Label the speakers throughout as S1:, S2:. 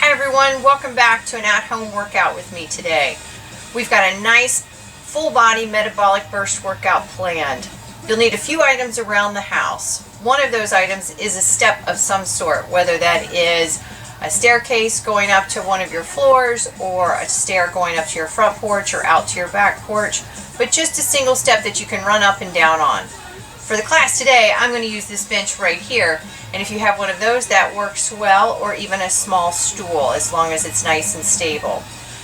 S1: Hi everyone, welcome back to an at-home workout with me today. We've got a nice full-body metabolic burst workout planned. You'll need a few items around the house. One of those items is a step of some sort, whether that is a staircase going up to one of your floors or a stair going up to your front porch or out to your back porch, but just a single step that you can run up and down on. For the class today, I'm going to use this bench right here, and if you have one of those, that works well, or even a small stool, as long as it's nice and stable.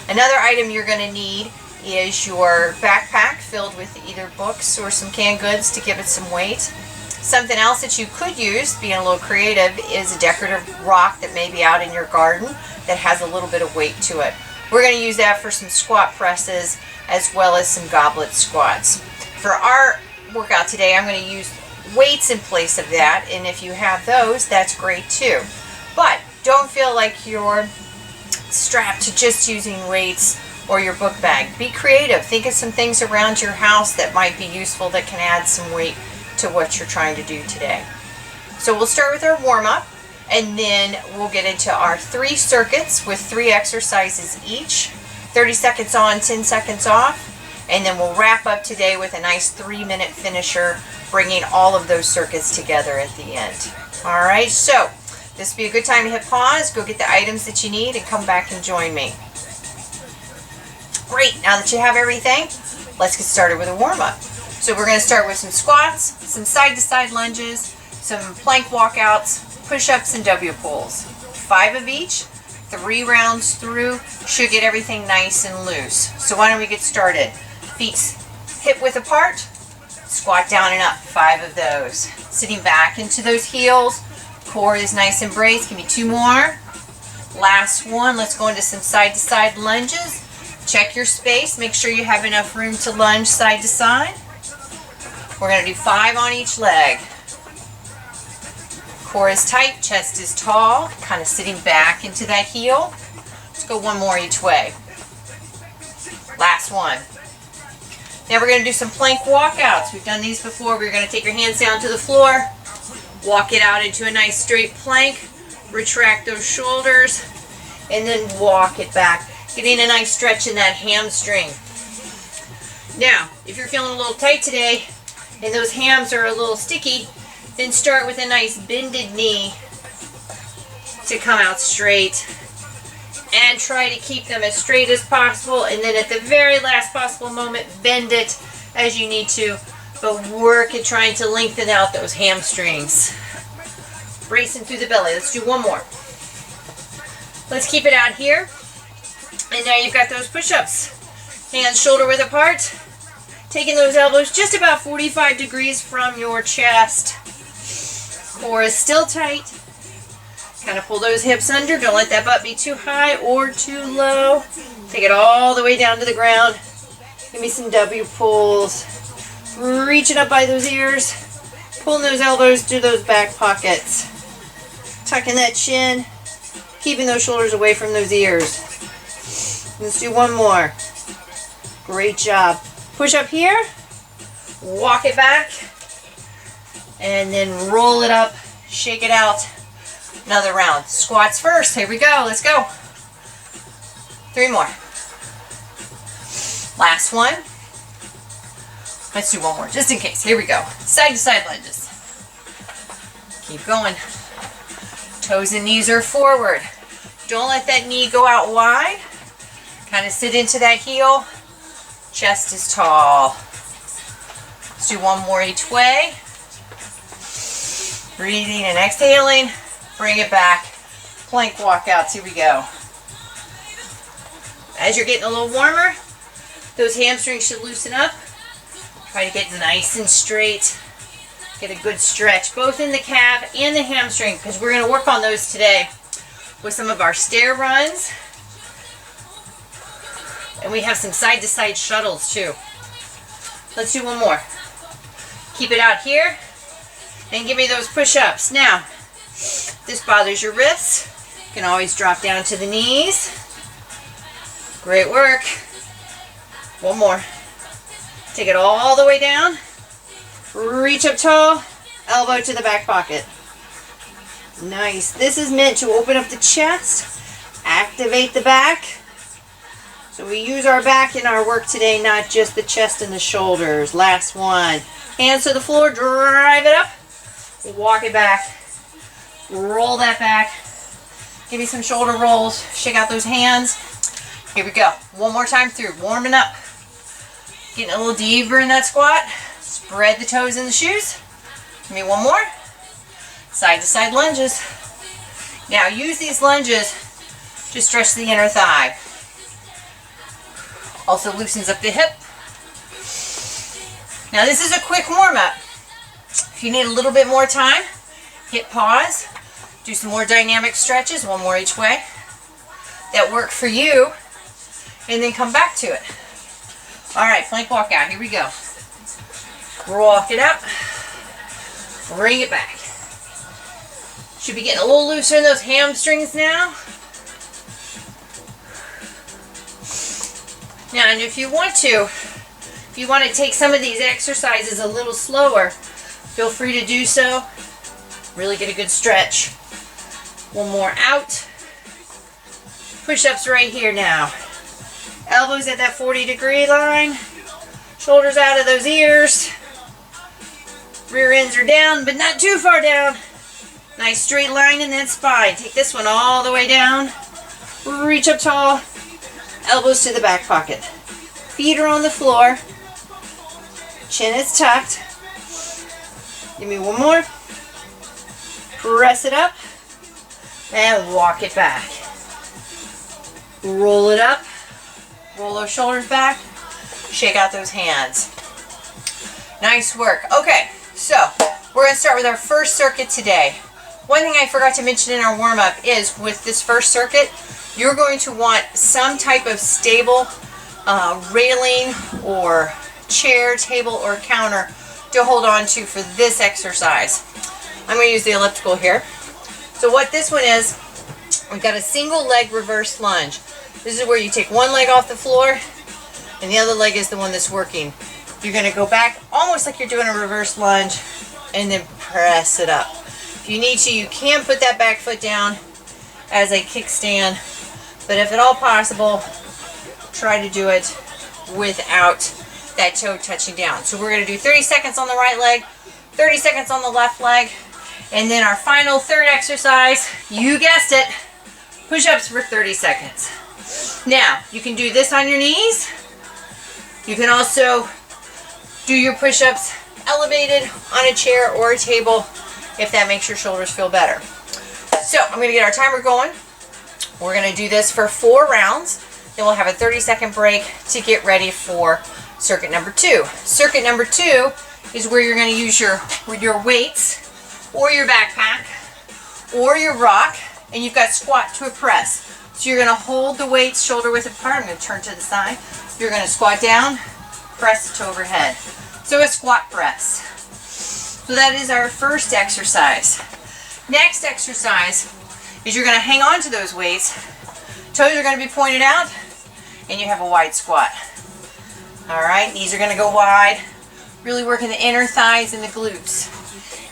S1: Another item you're going to need is your backpack filled with either books or some canned goods to give it some weight. Something else that you could use, being a little creative, is a decorative rock that may be out in your garden that has a little bit of weight to it. We're going to use that for some squat presses as well as some goblet squats. For our workout today, I'm going to use weights in place of that, and if you have those, that's great too. But don't feel like you're strapped to just using weights or your book bag. Be creative. Think of some things around your house that might be useful that can add some weight to what you're trying to do today. So we'll start with our warm-up, and then we'll get into our 3 circuits with 3 exercises each. 30 seconds on, 10 seconds off. And then we'll wrap up today with a nice 3-minute finisher, bringing all of those circuits together at the end. All right, so this would be a good time to hit pause, go get the items that you need, and come back and join me. Great, now that you have everything, let's get started with a warm-up. So we're going to start with some squats, some side-to-side lunges, some plank walkouts, push-ups, and W pulls. 5 of each, 3 rounds through, should get everything nice and loose. So why don't we get started? Feet hip width apart, squat down and up, 5 of those. Sitting back into those heels, core is nice and braced. Give me 2 more. Last one, let's go into some side-to-side lunges. Check your space, make sure you have enough room to lunge side to side. We're going to do 5 on each leg. Core is tight, chest is tall, kind of sitting back into that heel. Let's go 1 more each way. Last one. Now we're going to do some plank walkouts. We've done these before. We're going to take your hands down to the floor, walk it out into a nice straight plank, retract those shoulders, and then walk it back, getting a nice stretch in that hamstring. Now, if you're feeling a little tight today and those hams are a little sticky, then start with a nice bended knee to come out straight. And try to keep them as straight as possible, and then at the very last possible moment, bend it as you need to, but work at trying to lengthen out those hamstrings. Bracing through the belly. Let's do 1 more. Let's keep it out here. And now you've got those push-ups. Hands shoulder width apart. Taking those elbows just about 45 degrees from your chest. Core is still tight. Kind of pull those hips under. Don't let that butt be too high or too low. Take it all the way down to the ground. Give me some W pulls. Reaching up by those ears. Pulling those elbows to those back pockets. Tucking that chin. Keeping those shoulders away from those ears. Let's do 1 more. Great job. Push up here. Walk it back. And then roll it up. Shake it out. Another round. Squats first. Here we go. Let's go. 3 more. Last one. Let's do 1 more just in case. Here we go. Side to side lunges. Keep going. Toes and knees are forward. Don't let that knee go out wide. Kind of sit into that heel. Chest is tall. Let's do 1 more each way. Breathing and exhaling. Bring it back. Plank walkouts. Here we go. As you're getting a little warmer, those hamstrings should loosen up. Try to get nice and straight. Get a good stretch, both in the calf and the hamstring, because we're going to work on those today with some of our stair runs. And we have some side-to-side shuttles too. Let's do 1 more. Keep it out here. And give me those push-ups. Now, if this bothers your wrists, you can always drop down to the knees. Great work. 1 more. Take it all the way down. Reach up tall. Elbow to the back pocket. Nice. This is meant to open up the chest Activate the back. So we use our back in our work today, not just the chest and the shoulders. Last one. Hands to the floor, drive it up. Walk it back. Roll that back. Give me some shoulder rolls. Shake out those hands. Here we go. One more time through. Warming up. Getting a little deeper in that squat. Spread the toes in the shoes. Give me one more. Side to side lunges. Now use these lunges to stretch the inner thigh. Also loosens up the hip. Now this is a quick warm up. If you need a little bit more time, hit pause. Do some more dynamic stretches, one more each way, that work for you, and then come back to it. All right, plank walk out. Here we go. Walk it up. Bring it back. Should be getting a little looser in those hamstrings now. Now, and if you want to take some of these exercises a little slower, feel free to do so. Really get a good stretch. One more out. Push-ups right here now. Elbows at that 40-degree line. Shoulders out of those ears. Rear ends are down, but not too far down. Nice straight line in that spine. Take this one all the way down. Reach up tall. Elbows to the back pocket. Feet are on the floor. Chin is tucked. Give me one more. Press it up. And walk it back. Roll it up. Roll those shoulders back. Shake out those hands. Nice work. Okay, so we're going to start with our first circuit today. One thing I forgot to mention in our warm-up is with this first circuit, you're going to want some type of stable railing or chair, table, or counter to hold on to for this exercise. I'm going to use the elliptical here. So what this one is, we've got a single leg reverse lunge. This is where you take one leg off the floor and the other leg is the one that's working. You're going to go back almost like you're doing a reverse lunge and then press it up. If you need to, you can put that back foot down as a kickstand, but if at all possible, try to do it without that toe touching down. So we're going to do 30 seconds on the right leg, 30 seconds on the left leg, and then our final third exercise, you guessed it, push-ups for 30 seconds. Now, you can do this on your knees. You can also do your push-ups elevated on a chair or a table if that makes your shoulders feel better. So, I'm going to get our timer going. We're going to do this for 4 rounds. Then we'll have a 30-second break to get ready for circuit number 2. Circuit number 2 is where you're going to use your weights or your backpack or your rock, and you've got squat to a press. So you're going to hold the weights shoulder width apart. I'm going to turn to the side. You're going to squat down, press to overhead. So a squat press. So that is our first exercise. Next exercise is you're going to hang on to those weights. Toes are going to be pointed out, and you have a wide squat. All right, knees are going to go wide, really working the inner thighs and the glutes.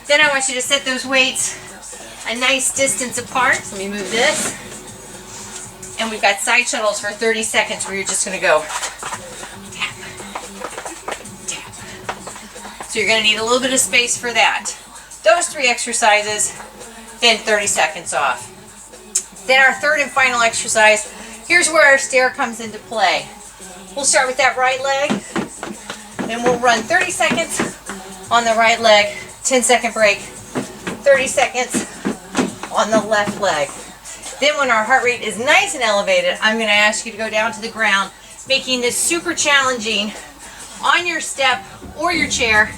S1: Then I want you to set those weights a nice distance apart. Let me move this. And we've got side shuttles for 30 seconds where you're just going to go tap, tap. So you're going to need a little bit of space for that. Those 3 exercises, then 30 seconds off. Then our third and final exercise, here's where our stair comes into play. We'll start with that right leg, and we'll run 30 seconds on the right leg, 10-second break, 30 seconds on the left leg. Then when our heart rate is nice and elevated, I'm going to ask you to go down to the ground, making this super challenging on your step or your chair,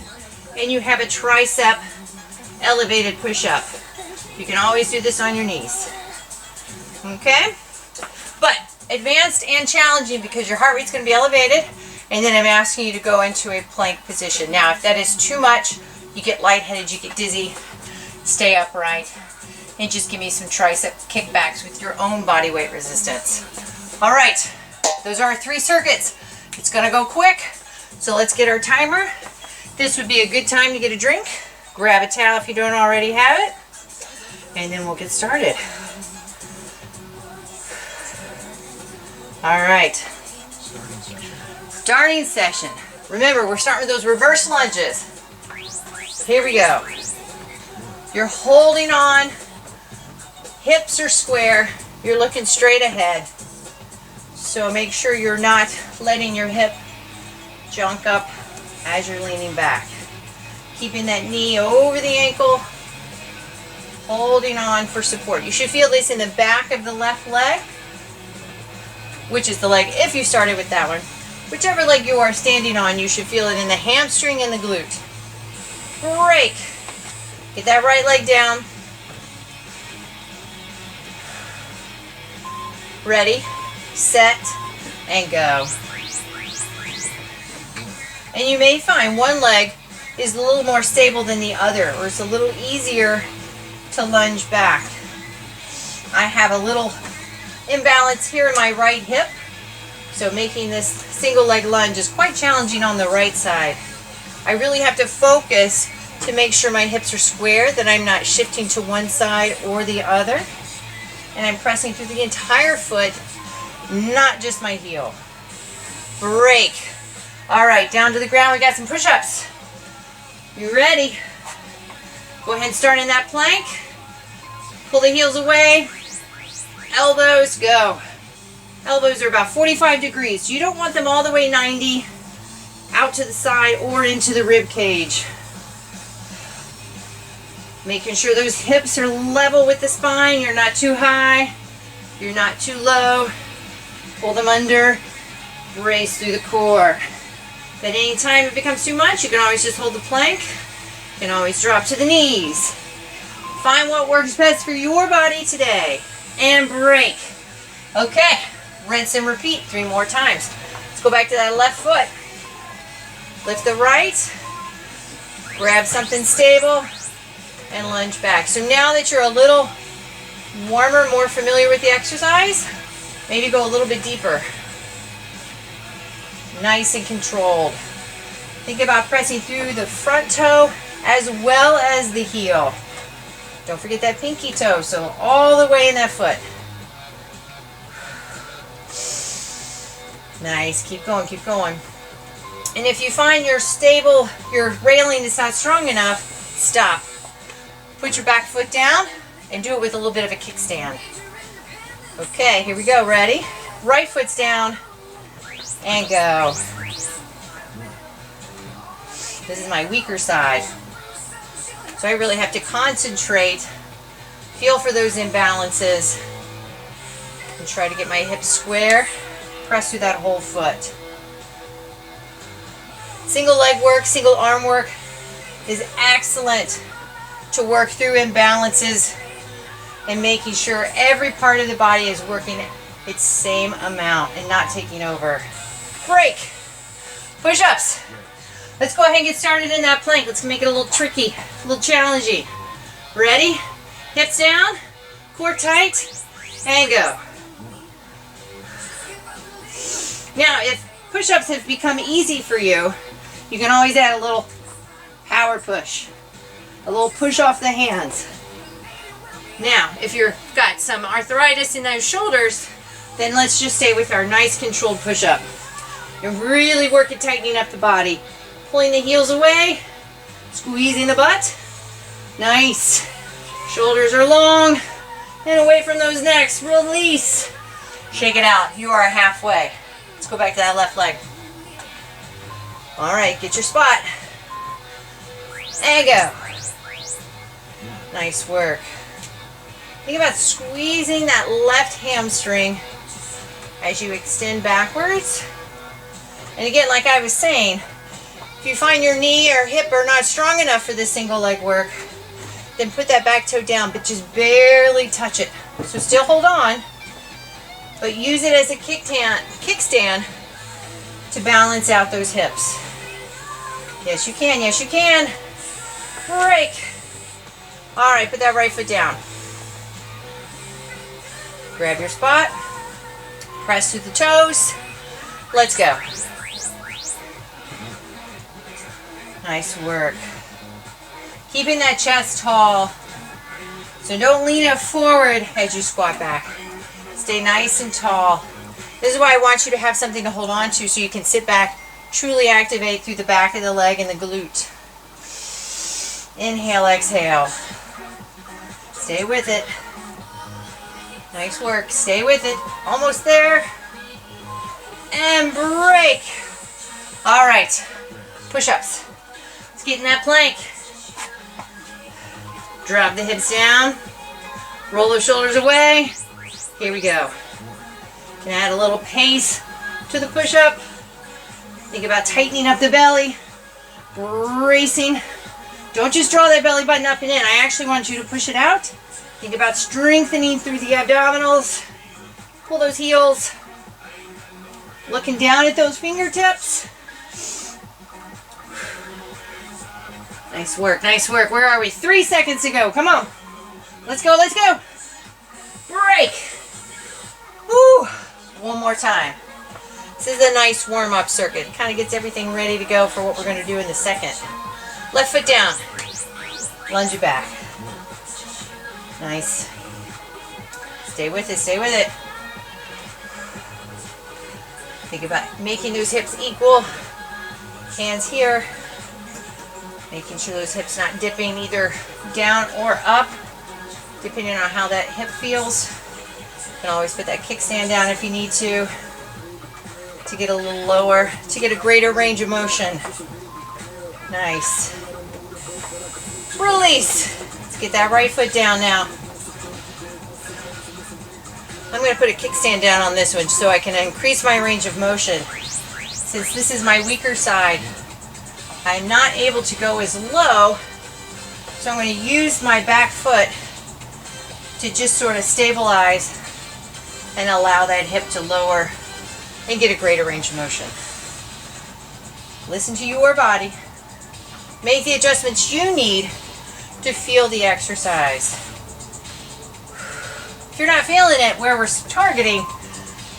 S1: and you have a tricep elevated push-up. You can always do this on your knees. Okay? But advanced and challenging because your heart rate's going to be elevated, and then I'm asking you to go into a plank position. Now, if that is too much, you get lightheaded, you get dizzy, stay upright, and just give me some tricep kickbacks with your own body weight resistance. All right, those are our 3 circuits. It's going to go quick, so let's get our timer. This would be a good time to get a drink. Grab a towel if you don't already have it, and then we'll get started. All right. Starting session. Remember, we're starting with those reverse lunges. Here we go. You're holding on. Hips are square. You're looking straight ahead. So make sure you're not letting your hip junk up as you're leaning back. Keeping that knee over the ankle. Holding on for support. You should feel this in the back of the left leg, which is the leg, if you started with that one. Whichever leg you are standing on, you should feel it in the hamstring and the glute. Break. Get that right leg down. Ready, set, and go. And you may find one leg is a little more stable than the other, or it's a little easier to lunge back. I have a little imbalance here in my right hip, so making this single leg lunge is quite challenging on the right side. I really have to focus to make sure my hips are square, that I'm not shifting to one side or the other, and I'm pressing through the entire foot, not just my heel. Break. All right, down to the ground. We got some push-ups. You ready? Go ahead and start in that plank. Pull the heels away. Elbows, go. Elbows are about 45 degrees. You don't want them all the way 90 out to the side or into the rib cage. Making sure those hips are level with the spine. You're not too high. You're not too low. Pull them under. Brace through the core. At any time it becomes too much, you can always just hold the plank. You can always drop to the knees. Find what works best for your body today. And break. Okay, rinse and repeat 3 more times. Let's go back to that left foot. Lift the right. Grab something stable. And lunge back. So now that you're a little warmer, more familiar with the exercise, maybe go a little bit deeper. Nice and controlled. Think about pressing through the front toe as well as the heel. Don't forget that pinky toe, so all the way in that foot. Nice, keep going, keep going. And if you find your railing is not strong enough, stop. Put your back foot down and do it with a little bit of a kickstand. Okay, here we go, ready? Right foot's down. And go. This is my weaker side. So I really have to concentrate, feel for those imbalances, and try to get my hips square, press through that whole foot. Single leg work, single arm work is excellent to work through imbalances and making sure every part of the body is working its same amount and not taking over. Break. Push-ups. Let's go ahead and get started in that plank. Let's make it a little tricky, a little challenging. Ready? Hips down, core tight, and go. Now, if push-ups have become easy for you, you can always add a little power push, a little push off the hands. Now, if you've got some arthritis in those shoulders, then let's just stay with our nice controlled push-up. You're really working tightening up the body. Pulling the heels away, squeezing the butt. Nice. Shoulders are long and away from those necks. Release. Shake it out. You are halfway. Let's go back to that left leg. All right, get your spot. And go. Nice work. Think about squeezing that left hamstring as you extend backwards. And again, like I was saying, if you find your knee or hip are not strong enough for this single leg work, then put that back toe down, but just barely touch it. So still hold on, but use it as a kickstand to balance out those hips. Yes, you can. Yes, you can. Break. All right, put that right foot down. Grab your spot. Press through the toes. Let's go. Nice work. Keeping that chest tall. So don't lean it forward as you squat back. Stay nice and tall. This is why I want you to have something to hold on to so you can sit back, truly activate through the back of the leg and the glute. Inhale, exhale. Stay with it. Nice work. Stay with it. Almost there. And break. All right. Push-ups. Let's get in that plank. Drop the hips down. Roll those shoulders away. Here we go. Can add a little pace to the push-up. Think about tightening up the belly. Bracing. Don't just draw that belly button up and in. I actually want you to push it out. Think about strengthening through the abdominals. Pull those heels. Looking down at those fingertips. Nice work, nice work. Where are we? 3 seconds to go. Come on. Let's go, let's go. Break. Woo. One more time. This is a nice warm-up circuit. It kind of gets everything ready to go for what we're going to do in the second. Left foot down. Lunge it back. Nice. Stay with it, stay with it. Think about making those hips equal. Hands here. Making sure those hips not dipping either down or up, depending on how that hip feels. You can always put that kickstand down if you need to get a little lower, to get a greater range of motion. Nice. Release. Let's get that right foot down now. I'm going to put a kickstand down on this one so I can increase my range of motion. Since this is my weaker side, I'm not able to go as low, so I'm going to use my back foot to just sort of stabilize and allow that hip to lower and get a greater range of motion. Listen to your body. Make the adjustments you need to feel the exercise. If you're not feeling it where we're targeting,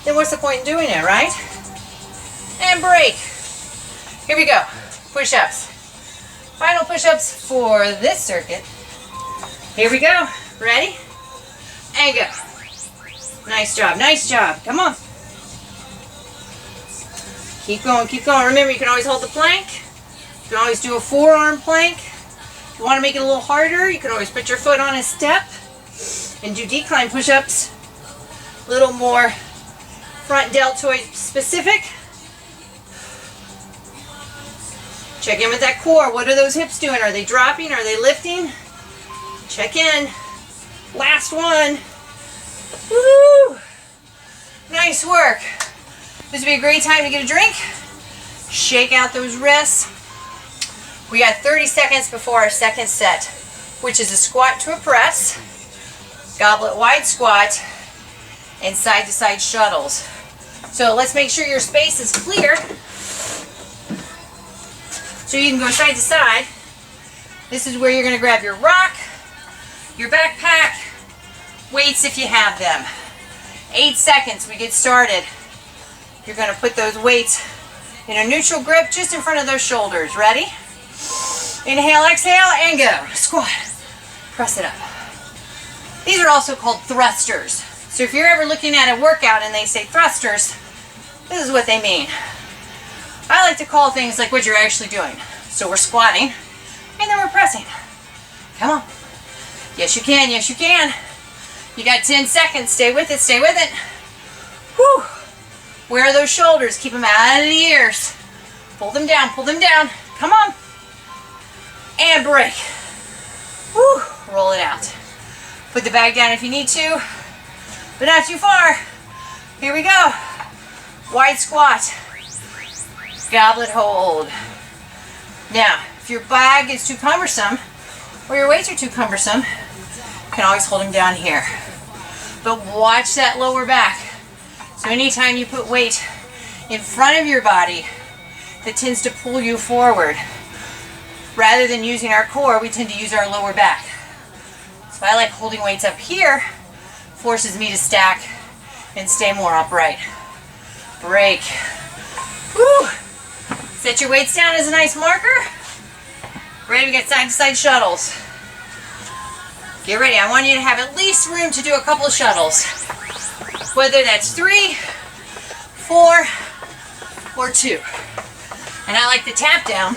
S1: then what's the point in doing it, right? And break. Here we go. Push-ups. Final push-ups for this circuit. Here we go. Ready? And go. Nice job, nice job. Come on. Keep going, keep going. Remember, you can always hold the plank. You can always do a forearm plank. If you want to make it a little harder, you can always put your foot on a step and do decline push-ups. A little more front deltoid specific. Check in with that core. What are those hips doing? Are they dropping? Are they lifting? Check in. Last one. Woo! Nice work. This would be a great time to get a drink. Shake out those wrists. We got 30 seconds before our second set, which is a squat to a press, goblet wide squat, and side to side shuttles. So let's make sure your space is clear so you can go side to side. This is where you're going to grab your rock, your backpack, weights if you have them. 8 seconds, we get started. You're going to put those weights in a neutral grip just in front of those shoulders. Ready? Inhale, exhale, and go. Squat. Press it up. These are also called thrusters. So if you're ever looking at a workout and they say thrusters, this is what they mean. I like to call things like what you're actually doing. So we're squatting, and then we're pressing. Come on. Yes, you can. Yes, you can. You got 10 seconds. Stay with it. Stay with it. Whew. Where are those shoulders? Keep them out of the ears. Pull them down. Pull them down. Come on. And break. Whew. Roll it out. Put the bag down if you need to, but not too far. Here we go. Wide squat. Goblet hold. Now, if your bag is too cumbersome or your weights are too cumbersome, you can always hold them down here. But watch that lower back. So anytime you put weight in front of your body, that tends to pull you forward. Rather than using our core, we tend to use our lower back. So I like holding weights up here, forces me to stack and stay more upright. Break. Woo! Set your weights down as a nice marker. Ready to get side to side shuttles. Get ready. I want you to have at least room to do a couple of shuttles. Whether that's 3, 4 or 2. And I like the tap down,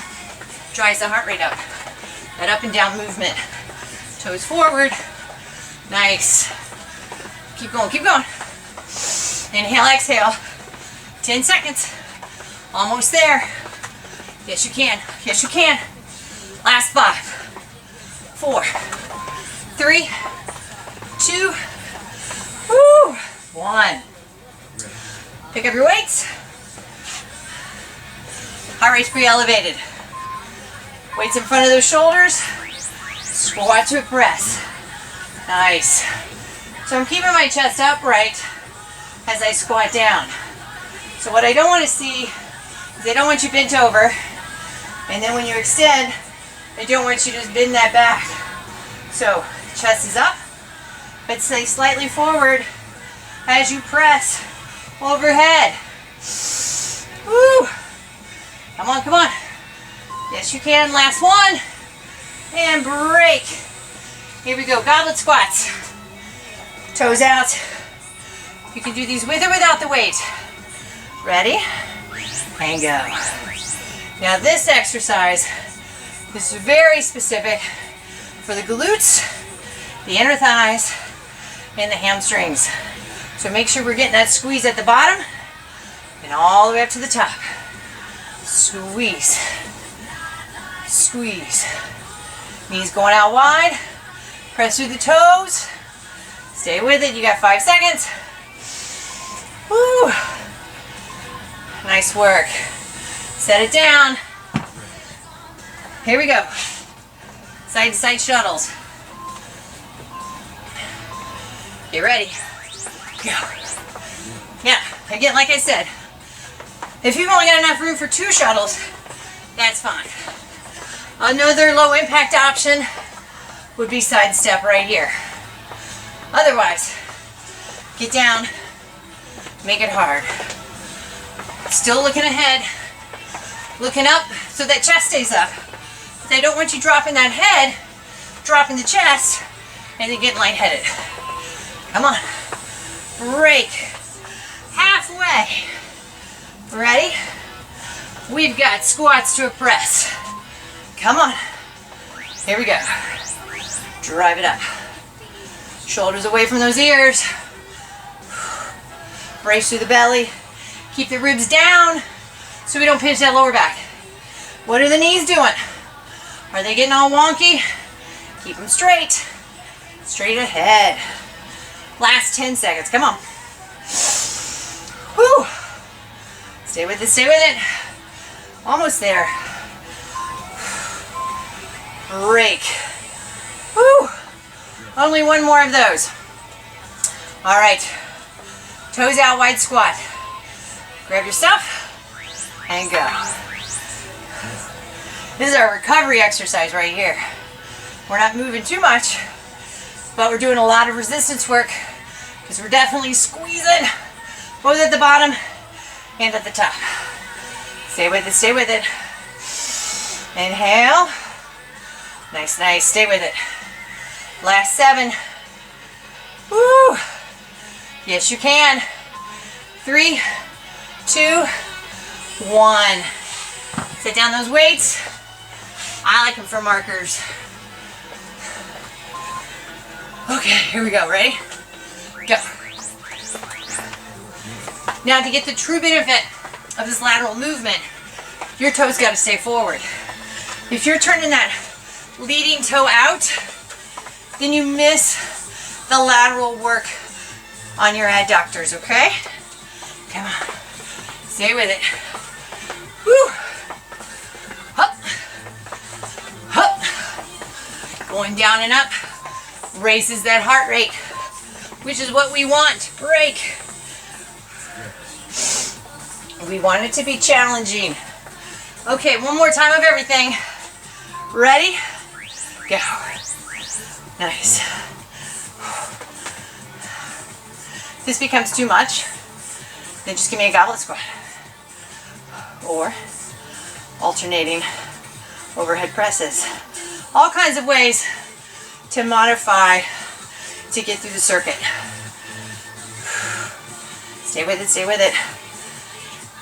S1: dries the heart rate up. That up and down movement. Toes forward. Nice. Keep going, keep going. Inhale, exhale. 10 seconds. Almost there. Yes, you can. Yes, you can. Last 5, 4, 3, 2, 1. Pick up your weights. Heart rate's pre-elevated. Weights in front of those shoulders. Squat to a press. Nice. So I'm keeping my chest upright as I squat down. So what I don't want to see is I don't want you bent over. And then when you extend, I don't want you to just bend that back. So chest is up, but stay slightly forward as you press overhead. Woo! Come on, come on. Yes, you can. Last one. And break. Here we go. Goblet squats. Toes out. You can do these with or without the weight. Ready? And go. Now this exercise is very specific for the glutes, the inner thighs, and the hamstrings. So make sure we're getting that squeeze at the bottom and all the way up to the top. Squeeze. Squeeze. Knees going out wide. Press through the toes. Stay with it. You got 5 seconds. Woo. Nice work. Set it down. Here we go. Side to side shuttles. Get ready. Go. Yeah, again, like I said, if you've only got enough room for 2 shuttles, that's fine. Another low impact option would be side step right here. Otherwise, get down, make it hard. Still looking ahead, looking up so that chest stays up. I don't want you dropping that head, dropping the chest, and then getting lightheaded. Come on. Break. Halfway. Ready? We've got squats to a press. Come on. Here we go. Drive it up. Shoulders away from those ears. Brace through the belly. Keep the ribs down so we don't pinch that lower back. What are the knees doing? Are they getting all wonky? Keep them straight. Straight ahead. Last 10 seconds. Come on. Whew. Stay with it. Stay with it. Almost there. Break. Whew. Only one more of those. All right. Toes out, wide squat. Grab your stuff and go. This is our recovery exercise right here. We're not moving too much, but we're doing a lot of resistance work because we're definitely squeezing both at the bottom and at the top. Stay with it, stay with it. Inhale. Nice, nice, stay with it. Last 7. Woo. Yes, you can. 3, 2, 1. Set down those weights. I like them for markers. Okay, here we go. Ready? Go. Now to get the true benefit of this lateral movement, your toes got to stay forward. If you're turning that leading toe out, then you miss the lateral work on your adductors, okay? Come on. Stay with it. Woo! Up. Up. Going down and up raises that heart rate, which is what we want. Break. We want it to be challenging. Okay, one more time of everything. Ready? Go. Nice. If this becomes too much, then just give me a goblet squat. Or alternating overhead presses. All kinds of ways to modify to get through the circuit. Stay with it, stay with it.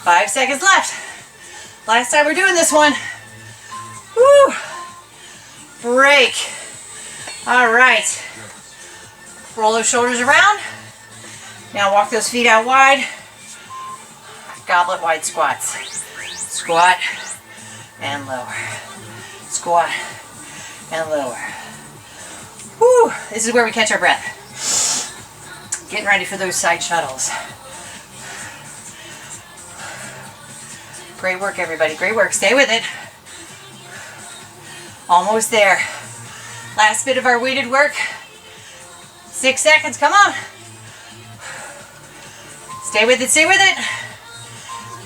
S1: 5 seconds left. Last time we're doing this one. Woo! Break. All right. Roll those shoulders around. Now walk those feet out wide. Goblet wide squats. Squat and lower. Squat and lower. Woo! This is where we catch our breath. Getting ready for those side shuttles. Great work, everybody. Great work. Stay with it. Almost there. Last bit of our weighted work. 6 seconds. Come on. Stay with it. Stay with it.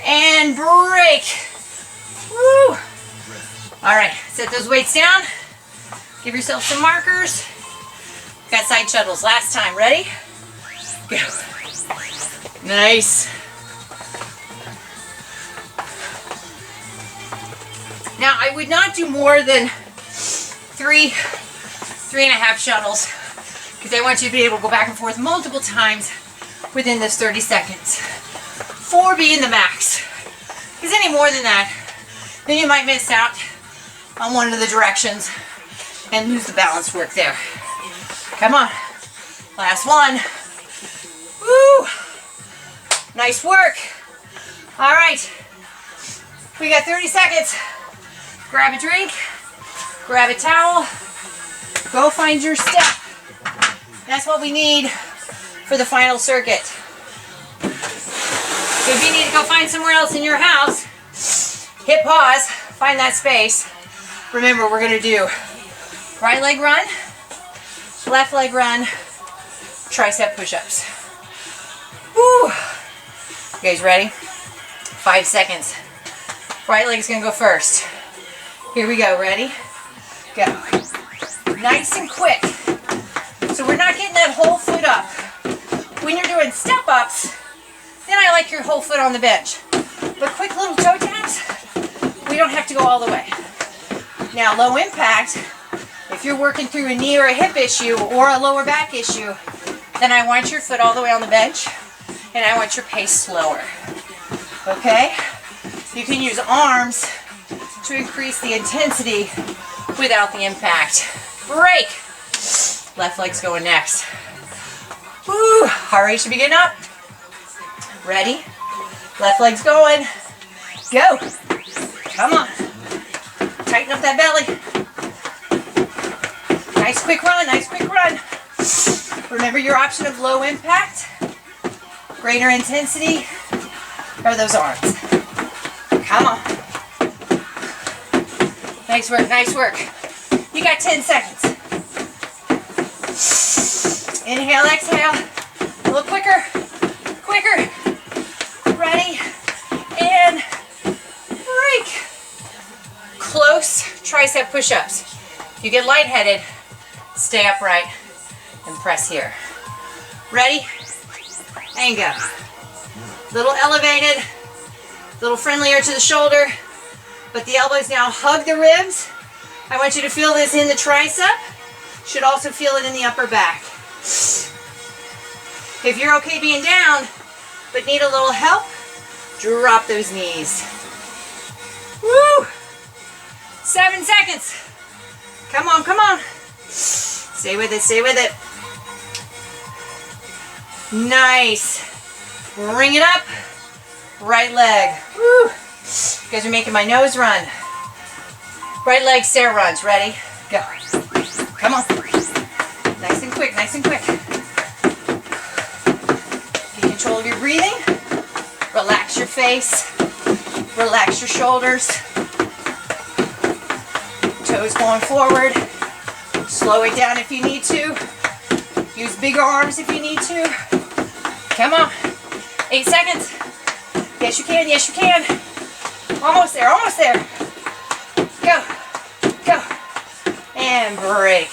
S1: And break. Woo! All right. Set those weights down. Give yourself some markers. Got side shuttles. Last time. Ready? Go. Nice. Now, I would not do more than 3.5 shuttles, because I want you to be able to go back and forth multiple times within this 30 seconds. 4 being the max. Because any more than that, then you might miss out on one of the directions and lose the balance work there. Come on. Last one. Woo! Nice work. All right. We got 30 seconds. Grab a drink, grab a towel, go find your step. That's what we need for the final circuit. So if you need to go find somewhere else in your house, hit pause, find that space. Remember, we're going to do right leg run, left leg run, tricep push-ups. Woo! You guys ready? 5 seconds. Right leg's going to go first. Here we go, ready? Go. Nice and quick. So we're not getting that whole foot up. When you're doing step-ups, then I like your whole foot on the bench. But quick little toe taps, we don't have to go all the way. Now, low impact, if you're working through a knee or a hip issue or a lower back issue, then I want your foot all the way on the bench, and I want your pace slower. Okay? You can use arms to increase the intensity without the impact. Break. Left leg's going next. Woo. Heart rate should be getting up. Ready? Left leg's going. Go. Come on. Tighten up that belly. Nice quick run. Nice quick run. Remember your option of low impact, greater intensity, are those arms. Come on. Nice work, nice work. You got 10 seconds. Inhale, exhale. A little quicker, quicker. Ready, and break. Close tricep push-ups. If you get lightheaded, stay upright and press here. Ready, and go. Little elevated, little friendlier to the shoulder. But the elbows now hug the ribs. I want you to feel this in the tricep. Should also feel it in the upper back. If you're okay being down, but need a little help, drop those knees. Woo! 7 seconds. Come on, come on. Stay with it, stay with it. Nice. Bring it up. Right leg. Woo! You guys are making my nose run. Right leg stair runs. Ready? Go. Come on. Nice and quick, nice and quick. Get control of your breathing. Relax your face. Relax your shoulders. Toes going forward. Slow it down if you need to. Use bigger arms if you need to. Come on. 8 seconds. Yes, you can. Yes, you can. Almost there. Almost there. Go. Go. And break.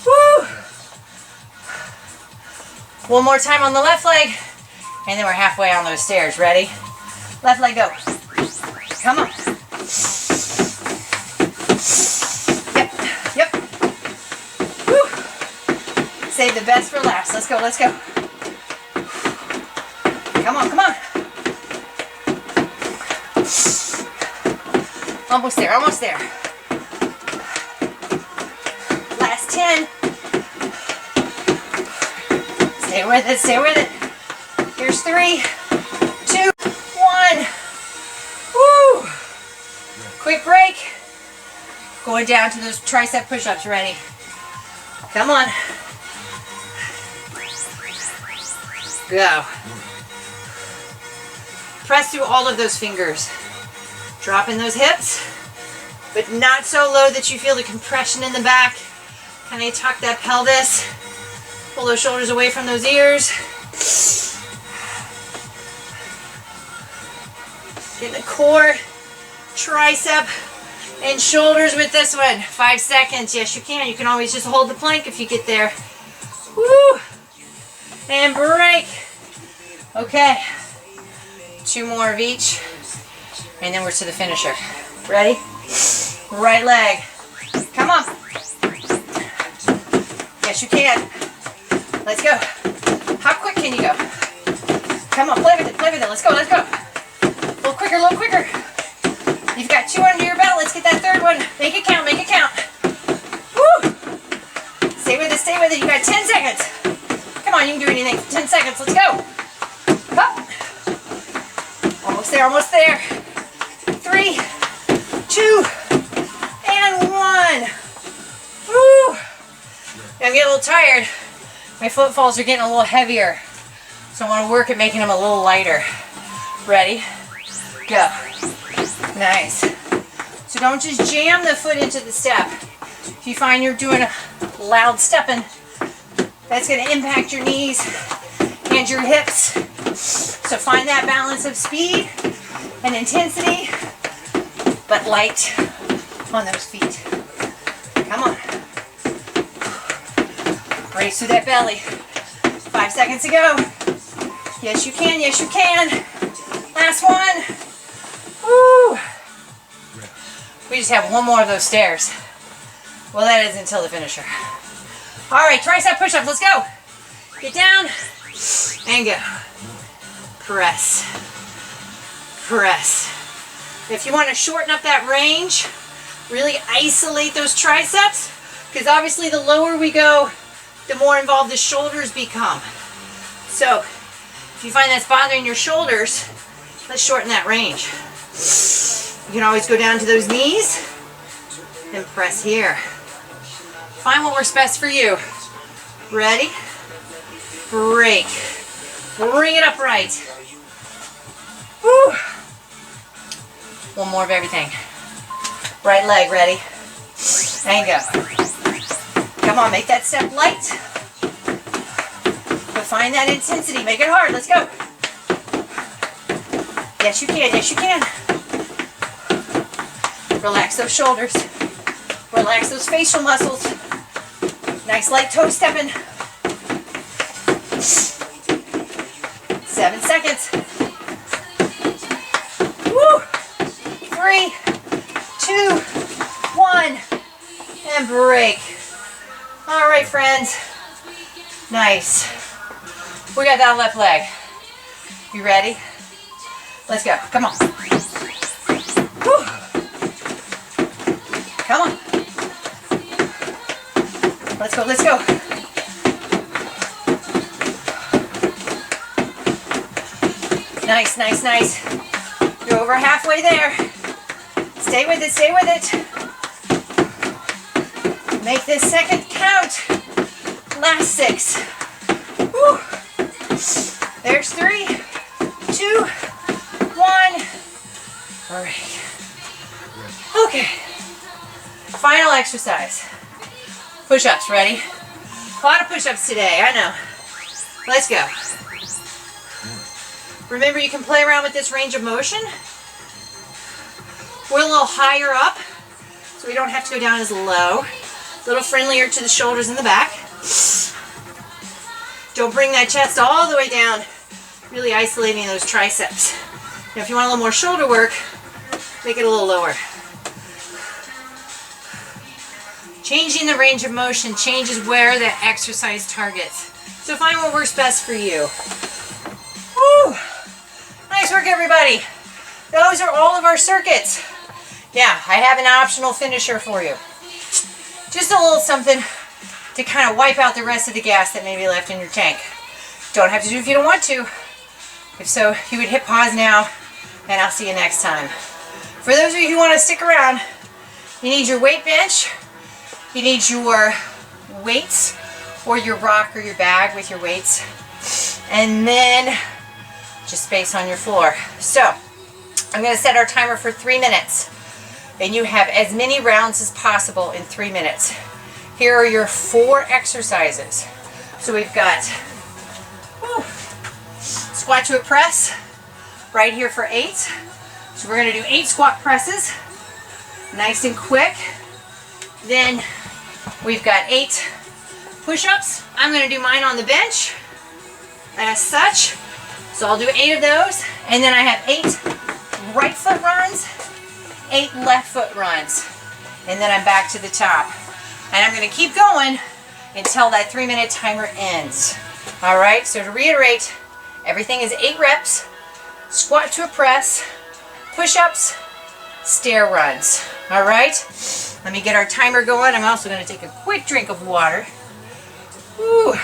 S1: Woo. One more time on the left leg. And then we're halfway on those stairs. Ready? Left leg, go. Come on. Yep. Yep. Woo. Save the best for last. Let's go. Let's go. Come on. Come on. Almost there, almost there. Last 10. Stay with it, stay with it. Here's 3, 2, 1. Woo! Quick break. Going down to those tricep push-ups. Ready? Come on. Go. Press through all of those fingers. Dropping those hips, but not so low that you feel the compression in the back. Kind of tuck that pelvis. Pull those shoulders away from those ears. Get the core, tricep, and shoulders with this one. 5 seconds. Yes, you can. You can always just hold the plank if you get there. Woo! And break. Okay. 2 more of each. And then we're to the finisher. Ready? Right leg. Come on. Yes, you can. Let's go. How quick can you go? Come on, play with it, play with it. Let's go, let's go. A little quicker, a little quicker. You've got 2 under your belt. Let's get that 3rd one. Make it count, make it count. Woo! Stay with it, stay with it. You got 10 seconds. Come on, you can do anything. 10 seconds, let's go. Up. Almost there, almost there. 3, 2, and 1. Woo! I'm getting a little tired. My footfalls are getting a little heavier. So I want to work at making them a little lighter. Ready? Go. Nice. So don't just jam the foot into the step. If you find you're doing a loud stepping, that's going to impact your knees and your hips. So find that balance of speed and intensity, but light on those feet. Come on. Brace through that belly. 5 seconds to go. Yes, you can. Yes, you can. Last one. Woo! We just have 1 more of those stairs. Well, that is until the finisher. All right, tricep push-ups. Let's go. Get down and go. Press. Press. If you want to shorten up that range, really isolate those triceps, because obviously the lower we go, the more involved the shoulders become. So if you find that's bothering your shoulders, let's shorten that range. You can always go down to those knees and press here. Find what works best for you. Ready? Break. Bring it upright. Woo! 1 more of everything. Right leg, ready? And go. Come on, make that step light. But find that intensity. Make it hard. Let's go. Yes, you can. Yes, you can. Relax those shoulders. Relax those facial muscles. Nice light toe stepping. 7 seconds. Woo! 3, 2, 1, and break. All right, friends. Nice. We got that left leg. You ready? Let's go. Come on. Woo. Come on. Let's go. Let's go. Nice, nice, nice. You're over halfway there. Stay with it, stay with it. Make this second count. Last 6. Woo. There's 3, 2, 1. All right. Okay. Final exercise. Push-ups, ready? A lot of push-ups today, I know. Let's go. Remember, you can play around with this range of motion. We're a little higher up, so we don't have to go down as low. A little friendlier to the shoulders and the back. Don't bring that chest all the way down, really isolating those triceps. Now, if you want a little more shoulder work, make it a little lower. Changing the range of motion changes where the exercise targets. So find what works best for you. Woo! Nice work, everybody. Those are all of our circuits. Yeah, I have an optional finisher for you. Just a little something to kind of wipe out the rest of the gas that may be left in your tank. Don't have to do it if you don't want to. If so, you would hit pause now, and I'll see you next time. For those of you who want to stick around, you need your weight bench, you need your weights, or your rock or your bag with your weights, and then just space on your floor. So, I'm going to set our timer for 3 minutes, and you have as many rounds as possible in 3 minutes. Here are your 4 exercises. So we've got squat to a press right here for 8. So we're going to do 8 squat presses, nice and quick. Then we've got 8 push-ups. I'm going to do mine on the bench as such. So I'll do 8 of those. And then I have 8 right foot runs, 8 left foot runs. And then I'm back to the top. And I'm going to keep going until that 3-minute timer ends. All right, so to reiterate, everything is 8 reps, squat to a press, push-ups, stair runs. All right, let me get our timer going. I'm also going to take a quick drink of water. Woo.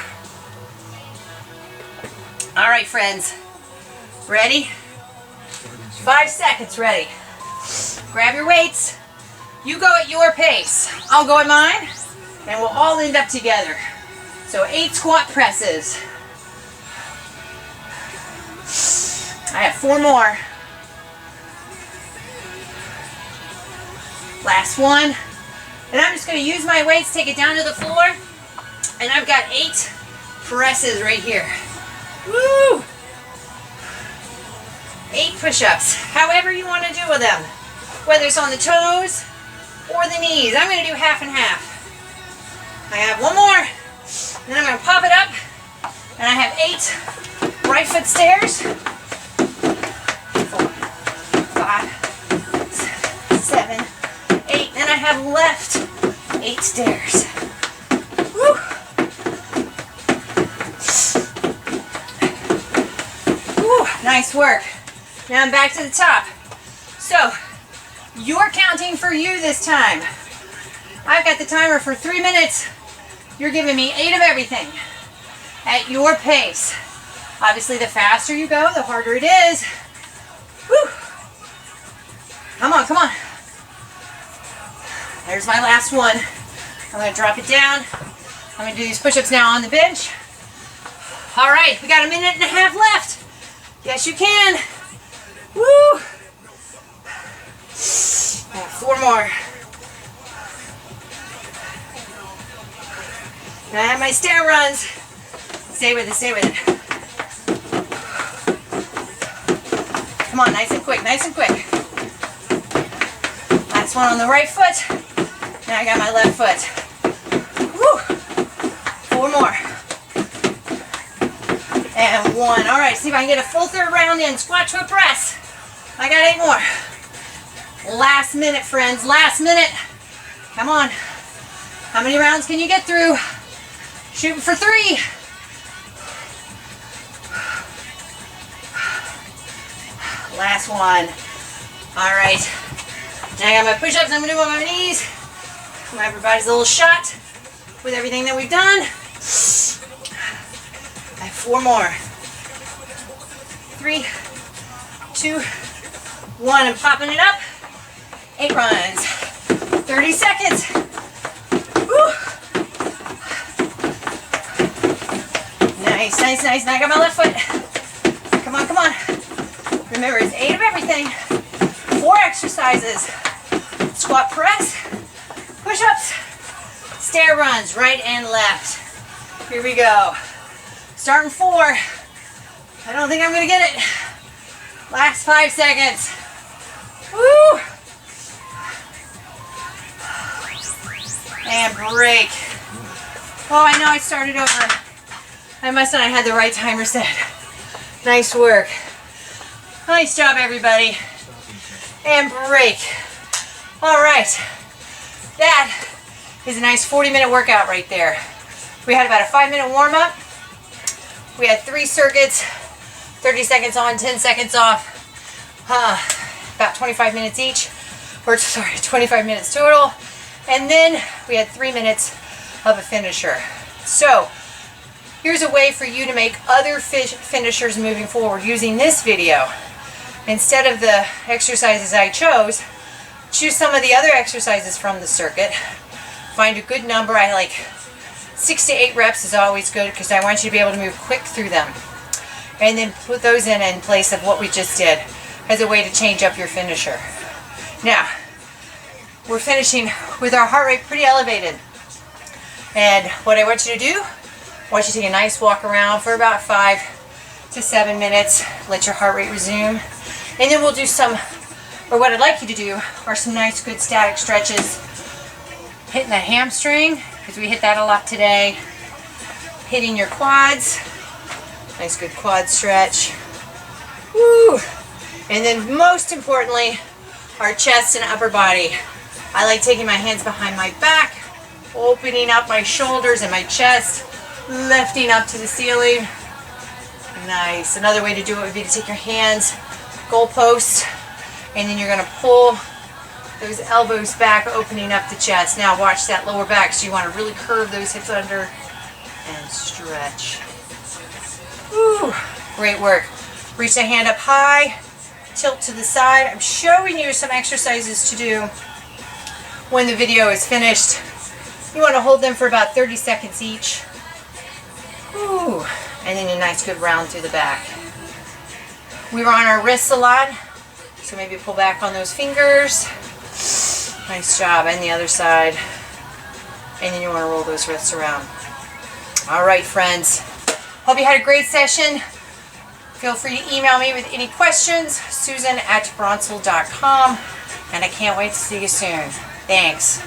S1: All right, friends, ready? 5 seconds, ready. Grab your weights. You go at your pace. I'll go at mine, and we'll all end up together. So 8 squat presses. I have 4 more. Last one. And I'm just going to use my weights, take it down to the floor, and I've got 8 presses right here. Woo! 8 push-ups, however you want to do with them. Whether it's on the toes or the knees. I'm going to do half and half. I have 1 more. Then I'm going to pop it up. And I have 8 right foot stairs. 4, 5, 7, 8. Then I have left 8 stairs. Woo! Woo, nice work. Now I'm back to the top. So, you're counting for you this time. I've got the timer for 3 minutes. You're giving me 8 of everything at your pace. Obviously, the faster you go, the harder it is. Woo. Come on, come on. There's my last one. I'm going to drop it down. I'm going to do these push-ups now on the bench. All right, we got 1.5 minutes left. Yes, you can. Woo! I have 4 more. And I have my stair runs. Stay with it, stay with it. Come on, nice and quick, nice and quick. Last one on the right foot. Now I got my left foot. Woo! 4 more. And 1. All right, see if I can get a full 3rd round in. Squat to a press. I got 8 more. Last minute, friends, last minute. Come on. How many rounds can you get through? Shooting for 3. Last one. All right. Now I got my push-ups I'm going to do on my knees. Everybody's a little shot with everything that we've done. I have 4 more. 3, 2, 1. I'm popping it up. 8 runs. 30 seconds. Woo. Nice, nice, nice. Now I got my left foot. Come on, come on. Remember, it's 8 of everything. 4 exercises. Squat press, push-ups, stair runs, right and left. Here we go. Starting 4. I don't think I'm going to get it. Last 5 seconds. Woo! And break. Oh, I know I started over. I must not have had the right timer set. Nice work. Nice job, everybody. And break. All right. That is a nice 40-minute workout right there. We had about a 5-minute warm-up. We had 3 circuits, 30 seconds on, 10 seconds off. About 25 minutes each. or sorry, 25 minutes total. And then we had 3 minutes of a finisher. So here's a way for you to make other finishers moving forward using this video. Instead of the exercises I chose, choose some of the other exercises from the circuit. Find a good number. I like 6 to 8 reps is always good because I want you to be able to move quick through them. And then put those in place of what we just did as a way to change up your finisher. Now, we're finishing with our heart rate pretty elevated. And what I want you to do, I want you to take a nice walk around for about 5 to 7 minutes. Let your heart rate resume. And then we'll do some, or what I'd like you to do, are some nice good static stretches. Hitting the hamstring, because we hit that a lot today. Hitting your quads. Nice good quad stretch. Woo! And then most importantly, our chest and upper body. I like taking my hands behind my back, opening up my shoulders and my chest, lifting up to the ceiling. Nice. Another way to do it would be to take your hands, goalposts, and then you're going to pull those elbows back, opening up the chest. Now watch that lower back, so you want to really curve those hips under and stretch. Woo, great work. Reach the hand up high, tilt to the side. I'm showing you some exercises to do when the video is finished. You want to hold them for about 30 seconds each. Woo, and then a nice good round through the back. We were on our wrists a lot, so maybe pull back on those fingers. Nice job, and the other side. And then you want to roll those wrists around. All right, friends. Hope you had a great session. Feel free to email me with any questions, susan@bronsel.com, and I can't wait to see you soon. Thanks.